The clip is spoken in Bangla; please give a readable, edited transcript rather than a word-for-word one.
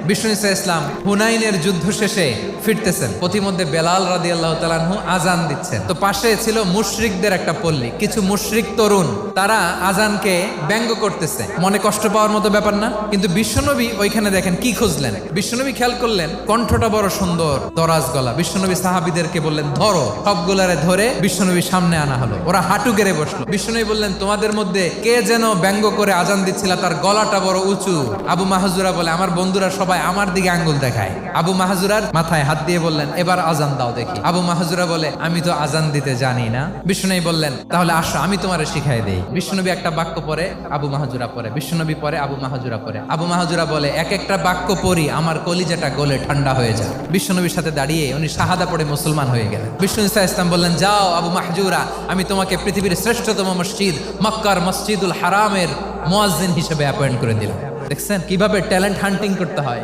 বিষ্ণু ইসা ইসলাম হুনাইনের যুদ্ধ শেষে ফিরতেছেন, পথিমধ্যে বেলাল রাদিয়াল্লাহু তাআলা আনহু আজান দিচ্ছেন। তো পাশে ছিল মুশরিকদের একটা পল্লী, কিছু মুশরিক তরুণ, তারা আজানকে ব্যঙ্গ করতেছে। মনে কষ্ট পাওয়ার মতো ব্যাপার না, কিন্তু বিশ্বনবী ওইখানে দেখেন কি খুঁজলেন। বিশ্বনবী খেয়াল করলেন কণ্ঠটা বড় সুন্দর, দরাজ গলা। বিশ্বনবী সাহাবীদেরকে বললেন ধরো, সবগুলারে ধরে বিশ্বনবী সামনে আনা হলো। ওরা হাঁটু গেড়ে বসলো। বিশ্বনবী বললেন তোমাদের মধ্যে কে যেন ব্যঙ্গ করে আজান দিচ্ছিল, তার গলাটা বড় উঁচু। আবু মাহজুরা বলে আমার বন্ধুরা সবাই আমার দিকে আঙ্গুল দেখায়। আবু মাহজুরার মাথায় হাত দিয়ে বললেন এবার আজান দাও দেখি। আবু মাহজুরা বলে আমি তো আজান দিতে জানি না। বিশ্বনবী বললেন তাহলে আসো আমি তোমারে শিখাই দেই। বিশ্বনবী একটা বাক্য পরে, আবু মাহজুরা পরে, বিশ্বনবী পরে, আবু মাহজুরা পরে। আবু মাহজুরা বলে এক একটা বাক্য পড়ি আমার কলিজাটা গলে ঠান্ডা হয়ে যায়। বিশ্বনবীর সাথে দাঁড়িয়ে উনি শাহাদা পড়ে মুসলমান হয়ে গেলেন। বিষ্ণু ইসা ইসলাম বললেন যাও আবু মাহজুরা, আমি তোমাকে পৃথিবীর শ্রেষ্ঠতম মসজিদ মক্কার মসজিদুল হারামের মুয়াজ্জিন হিসেবে অ্যাপয়েন্ট করে দিলাম। দেখছেন কিভাবে ট্যালেন্ট হান্টিং করতে হয়।